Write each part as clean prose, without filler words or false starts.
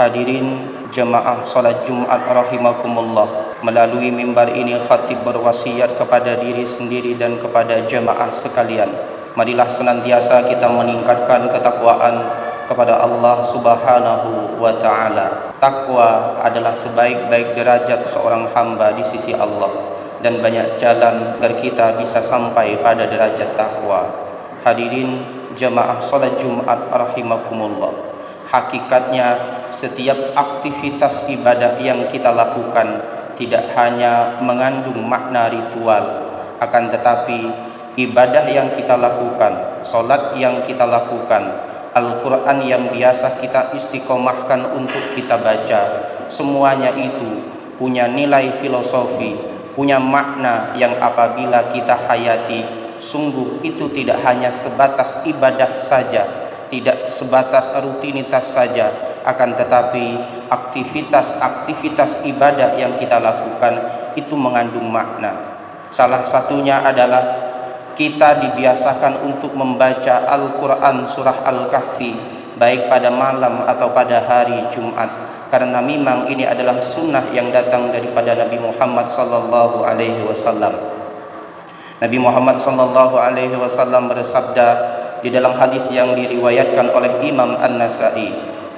Hadirin jemaah salat Jumat rahimakumullah, melalui mimbar ini khatib berwasiat kepada diri sendiri dan kepada jemaah sekalian. Marilah senantiasa kita meningkatkan ketakwaan kepada Allah Subhanahu wa taala. Takwa adalah sebaik-baik derajat seorang hamba di sisi Allah, dan banyak jalan agar kita bisa sampai pada derajat takwa. Hadirin jemaah salat Jumat rahimakumullah, hakikatnya setiap aktivitas ibadah yang kita lakukan tidak hanya mengandung makna ritual, akan tetapi ibadah yang kita lakukan, salat yang kita lakukan, Al-Quran yang biasa kita istiqomahkan untuk kita baca, semuanya itu punya nilai filosofi, punya makna yang apabila kita hayati, sungguh itu tidak hanya sebatas ibadah saja, tidak sebatas rutinitas saja, akan tetapi aktivitas-aktivitas ibadah yang kita lakukan itu mengandung makna. Salah satunya adalah kita dibiasakan untuk membaca Al-Quran surah Al-Kahfi baik pada malam atau pada hari Jumat, karena memang ini adalah sunnah yang datang daripada Nabi Muhammad sallallahu alaihi wasallam. Nabi Muhammad sallallahu alaihi wasallam bersabda di dalam hadis yang diriwayatkan oleh Imam An-Nasa'i,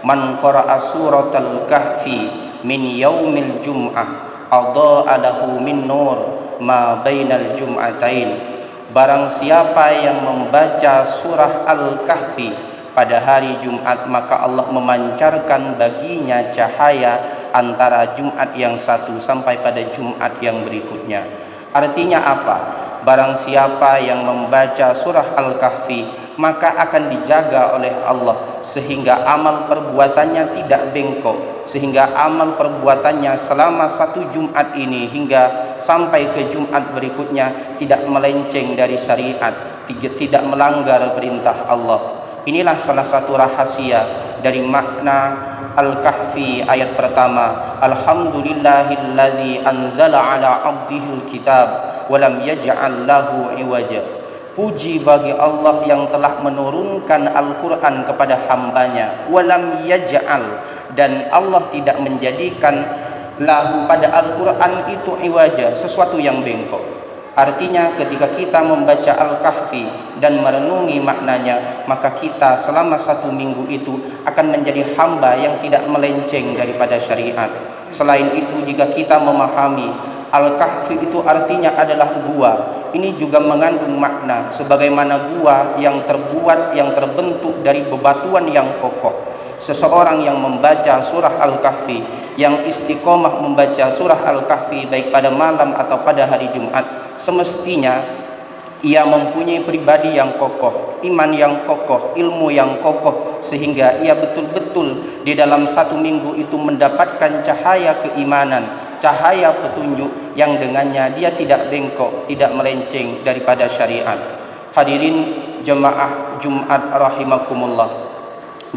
"Man qara'a suratal kahfi min yaumil jum'ah adha'a lahu min nur ma bainal jum'atain." Barang siapa yang membaca surah Al-Kahfi pada hari Jumat, maka Allah memancarkan baginya cahaya antara Jumat yang satu sampai pada Jumat yang berikutnya. Artinya apa? Barang siapa yang membaca surah Al-Kahfi, maka akan dijaga oleh Allah sehingga amal perbuatannya tidak bengkok, sehingga amal perbuatannya selama satu Jumat ini hingga sampai ke Jumat berikutnya tidak melenceng dari syariat, tidak melanggar perintah Allah. Inilah salah satu rahasia dari makna Al-Kahfi ayat pertama, Alhamdulillahilladzi anzala ala abdihil kitab walam yaj'al lahu iwaja. Puji bagi Allah yang telah menurunkan Al-Quran kepada hambanya, walam yaj'al, dan Allah tidak menjadikan lahu pada Al-Quran itu iwaja, sesuatu yang bengkok. Artinya ketika kita membaca Al-Kahfi dan merenungi maknanya, maka kita selama satu minggu itu akan menjadi hamba yang tidak melenceng daripada syariat. Selain itu, jika kita memahami Al-Kahfi itu artinya adalah gua, ini juga mengandung makna sebagaimana gua yang terbentuk dari bebatuan yang kokoh. Seseorang yang membaca surah Al-Kahfi, yang istiqomah membaca surah Al-Kahfi baik pada malam atau pada hari Jumat, semestinya ia mempunyai pribadi yang kokoh, iman yang kokoh, ilmu yang kokoh, sehingga ia betul-betul di dalam satu minggu itu mendapatkan cahaya keimanan, cahaya petunjuk yang dengannya dia tidak bengkok, tidak melenceng daripada syariat. Hadirin jemaah Jumat rahimakumullah,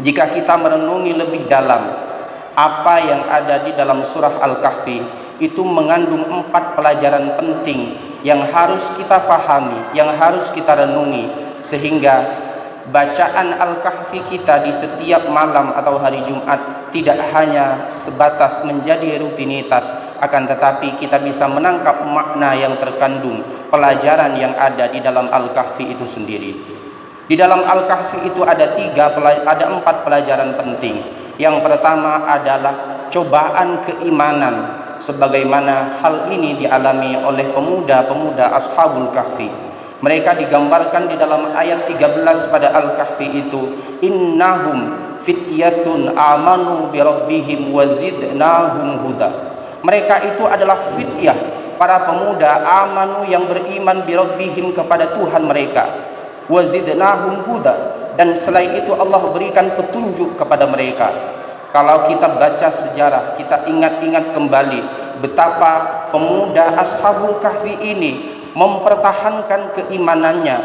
jika kita merenungi lebih dalam apa yang ada di dalam surah Al-Kahfi, itu mengandung 4 pelajaran penting yang harus kita fahami, yang harus kita renungi, sehingga bacaan Al-Kahfi kita di setiap malam atau hari Jumat tidak hanya sebatas menjadi rutinitas, akan tetapi kita bisa menangkap makna yang terkandung, pelajaran yang ada di dalam Al-Kahfi itu sendiri. Di dalam Al-Kahfi itu ada 4 pelajaran penting. Yang pertama adalah cobaan keimanan, sebagaimana hal ini dialami oleh pemuda-pemuda Ashabul Kahfi. Mereka digambarkan di dalam ayat 13 pada Al-Kahfi itu, innahum fityatun amanu bi rabbihim wazidnahum huda. Mereka itu adalah fityah, para pemuda amanu yang beriman bi rabbihim kepada Tuhan mereka, wazidnahum huda, dan selain itu Allah berikan petunjuk kepada mereka. Kalau kita baca sejarah, kita ingat-ingat kembali betapa pemuda Ashabul Kahfi ini mempertahankan keimanannya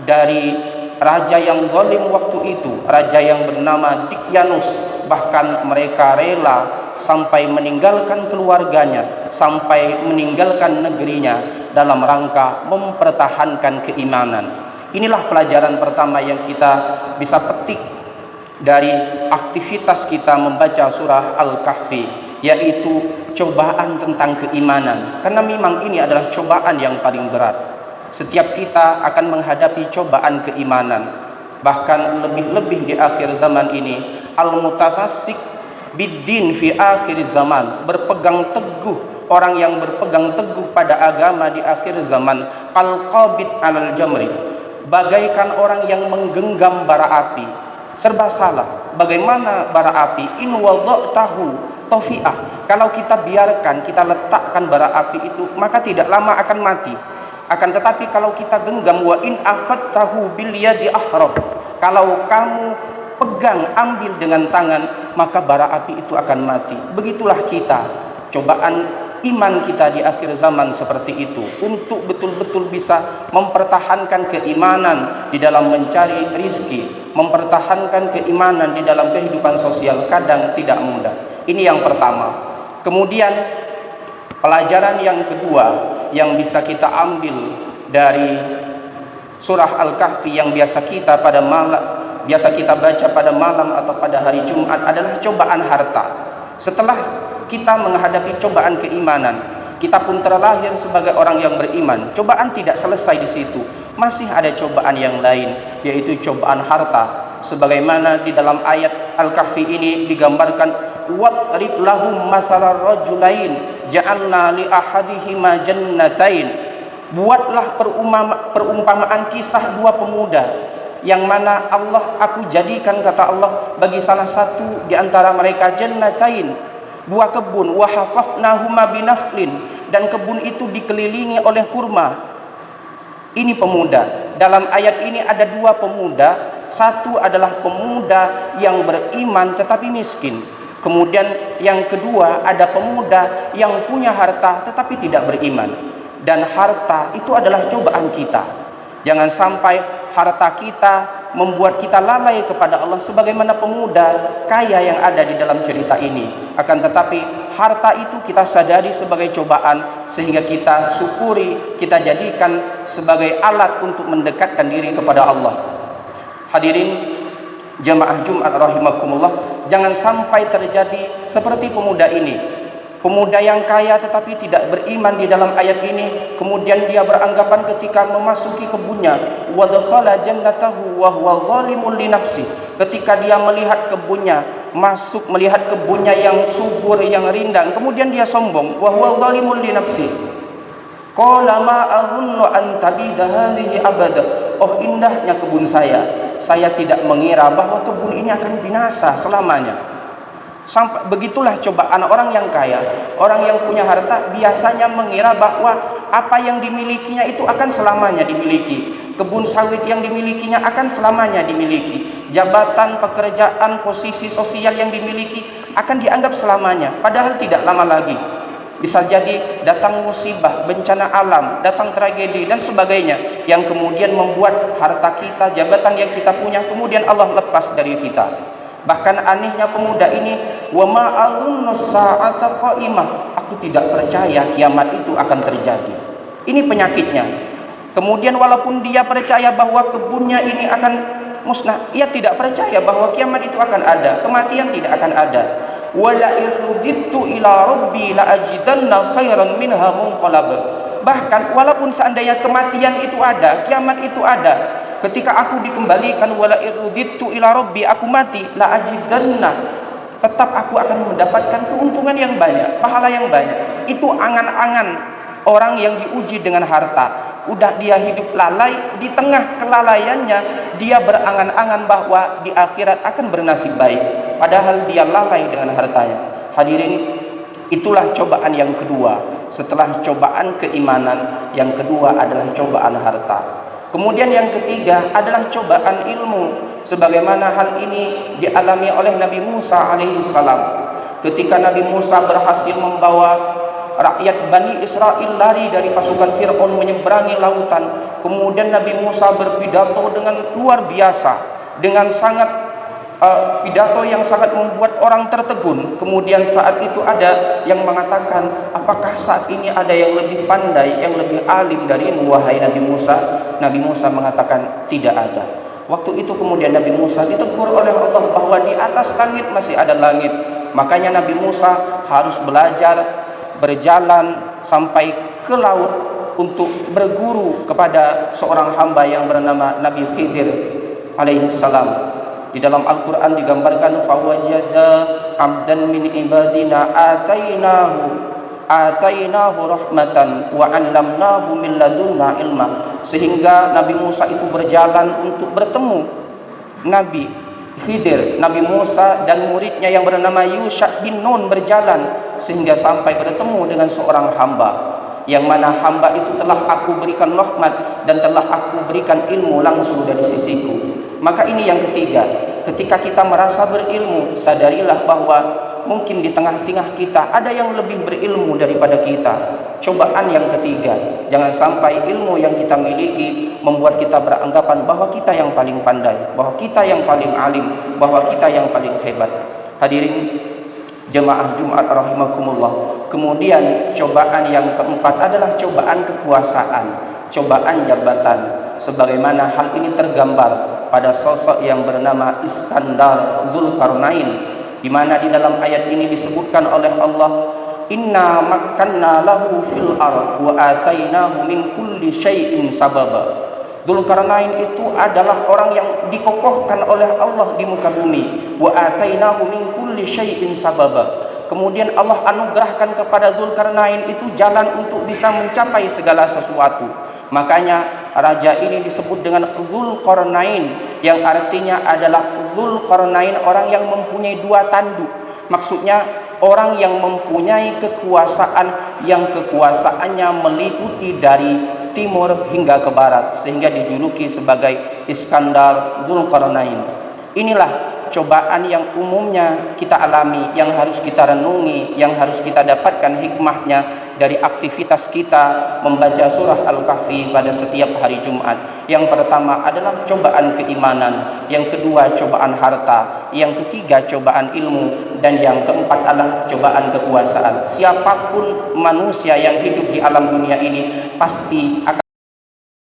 dari raja yang zalim waktu itu, raja yang bernama Dikyanus. Bahkan mereka rela sampai meninggalkan keluarganya, sampai meninggalkan negerinya dalam rangka mempertahankan keimanan. Inilah pelajaran pertama yang kita bisa petik dari aktivitas kita membaca surah Al-Kahfi, yaitu cobaan tentang keimanan. Karena memang ini adalah cobaan yang paling berat. Setiap kita akan menghadapi cobaan keimanan. Bahkan lebih-lebih di akhir zaman ini, al-mutafassik biddin fi akhir zaman, berpegang teguh, orang yang berpegang teguh pada agama di akhir zaman, al-qabid alal jamri, bagaikan orang yang menggenggam bara api. Serba salah. Bagaimana bara api? In wada'tahu tafi'ah. Kalau kita biarkan, kita letakkan bara api itu, maka tidak lama akan mati. Akan tetapi kalau kita genggam, wa in akhadtahu bil yadi ahrab, kalau kamu pegang, ambil dengan tangan, maka bara api itu akan mati. Begitulah kita, cobaan iman kita di akhir zaman seperti itu. Untuk betul-betul bisa mempertahankan keimanan di dalam mencari rizki, mempertahankan keimanan di dalam kehidupan sosial, kadang tidak mudah. Ini yang pertama. Kemudian pelajaran yang kedua yang bisa kita ambil dari surah Al-Kahfi yang biasa kita baca pada malam atau pada hari Jumat adalah cobaan harta. Setelah kita menghadapi cobaan keimanan, kita pun terlahir sebagai orang yang beriman. Cobaan tidak selesai di situ. Masih ada cobaan yang lain, yaitu cobaan harta. Sebagaimana di dalam ayat Al-Kahfi ini digambarkan, wadrib lahum masalar rajulain ja'alna li ahadihima jannatain. Buatlah perumpamaan kisah dua pemuda, yang mana aku jadikan, kata Allah, bagi salah satu di antara mereka jannatain, dua kebun, wa hafafnahuma binakhlin, dan kebun itu dikelilingi oleh kurma. Ini pemuda. Dalam ayat ini ada dua pemuda. Satu adalah pemuda yang beriman tetapi miskin. Kemudian yang kedua ada pemuda yang punya harta tetapi tidak beriman. Dan harta itu adalah cobaan kita. Jangan sampai harta kita membuat kita lalai kepada Allah sebagaimana pemuda kaya yang ada di dalam cerita ini. Akan tetapi harta itu kita sadari sebagai cobaan, sehingga kita syukuri, kita jadikan sebagai alat untuk mendekatkan diri kepada Allah. Hadirin jamaah Jumat rahimakumullah, jangan sampai terjadi seperti pemuda ini. Pemuda yang kaya tetapi tidak beriman di dalam ayat ini, kemudian dia beranggapan ketika memasuki kebunnya, wa dakhala jannatahu wa huwa zalimun li nafsi, ketika dia melihat kebunnya, melihat kebunnya yang subur, yang rindang, kemudian dia sombong, wa huwa zalimun li nafsi. Qala ma azunnu an tabida hadhihi abada. Oh, indahnya kebun saya tidak mengira bahwa kebun ini akan binasa selamanya. Sampai begitulah cobaan orang yang kaya, orang yang punya harta biasanya mengira bahwa apa yang dimilikinya itu akan selamanya dimiliki. Kebun sawit yang dimilikinya akan selamanya dimiliki. Jabatan, pekerjaan, posisi sosial yang dimiliki akan dianggap selamanya. Padahal tidak lama lagi bisa jadi datang musibah, bencana alam, datang tragedi dan sebagainya, yang kemudian membuat harta kita, jabatan yang kita punya, kemudian Allah lepas dari kita. Bahkan anehnya pemuda ini, wa ma azunnu sa'ata qa'imah, aku tidak percaya kiamat itu akan terjadi. Ini penyakitnya. Kemudian walaupun dia percaya bahwa kebunnya ini akan musnah, ia tidak percaya bahwa kiamat itu akan ada, kematian tidak akan ada. Wa la irudittu ila rabbi la ajidanna khairan minha munqalab. Bahkan walaupun seandainya kematian itu ada, kiamat itu ada, ketika aku dikembalikan, wala irudittu ila rabbi, aku mati, la ajidanna, tetap aku akan mendapatkan keuntungan yang banyak, pahala yang banyak. Itu angan-angan orang yang diuji dengan harta. Udah dia hidup lalai, di tengah kelalaiannya dia berangan-angan bahwa di akhirat akan bernasib baik, padahal dia lalai dengan hartanya. Hadirin, itulah cobaan yang kedua. Setelah cobaan keimanan, yang kedua adalah cobaan harta. Kemudian yang ketiga adalah cobaan ilmu, sebagaimana hal ini dialami oleh Nabi Musa alaihissalam. Ketika Nabi Musa berhasil membawa rakyat Bani Israel lari dari pasukan Fir'aun menyeberangi lautan, kemudian Nabi Musa berpidato dengan luar biasa, dengan sangat pidato yang sangat membuat orang tertegun. Kemudian saat itu ada yang mengatakan, apakah saat ini ada yang lebih pandai, yang lebih alim darimu wahai Nabi Musa? Nabi Musa mengatakan, tidak ada. Waktu itu kemudian Nabi Musa ditegur oleh Allah bahwa di atas langit masih ada langit. Makanya Nabi Musa harus belajar berjalan sampai ke laut untuk berguru kepada seorang hamba yang bernama Nabi Khidir alaihi salam. Di dalam Al-Quran digambarkan fawajada abdan min ibadina atainahu rahmatan wa 'allamnahu min ladunna ilma. Sehingga Nabi Musa itu berjalan untuk bertemu Nabi Khidir. Nabi Musa dan muridnya yang bernama Yusha bin Nun berjalan sehingga sampai bertemu dengan seorang hamba, yang mana hamba itu telah aku berikan rahmat dan telah aku berikan ilmu langsung dari sisiku. Maka ini yang ketiga, ketika kita merasa berilmu, sadarilah bahwa mungkin di tengah-tengah kita ada yang lebih berilmu daripada kita. Cobaan yang ketiga, jangan sampai ilmu yang kita miliki membuat kita beranggapan bahwa kita yang paling pandai, bahwa kita yang paling alim, bahwa kita yang paling hebat. Hadirin jemaah Jumat rahimakumullah. Kemudian cobaan yang keempat adalah cobaan kekuasaan, cobaan jabatan. Sebagaimana hal ini tergambar pada sosok yang bernama Iskandar Zulkarnain, di mana di dalam ayat ini disebutkan oleh Allah, inna makkanna lahu fil ard wa atainahu min kulli syai'in sababa. Zulkarnain itu adalah orang yang dikokohkan oleh Allah di muka bumi. Wa atainahu min kulli syai'in sababa. Kemudian Allah anugerahkan kepada Zulkarnain itu jalan untuk bisa mencapai segala sesuatu. Makanya raja ini disebut dengan Zulkarnain, yang artinya adalah Zulkarnain orang yang mempunyai dua tanduk. Maksudnya orang yang mempunyai kekuasaan yang kekuasaannya meliputi dari timur hingga ke barat, sehingga dijuluki sebagai Iskandar Zulkarnain. Inilah cobaan yang umumnya kita alami, yang harus kita renungi, yang harus kita dapatkan hikmahnya dari aktivitas kita membaca surah Al-Kahfi pada setiap hari Jumat. Yang pertama adalah cobaan keimanan, yang kedua cobaan harta, yang ketiga cobaan ilmu, dan yang keempat adalah cobaan kekuasaan. Siapapun manusia yang hidup di alam dunia ini pasti akan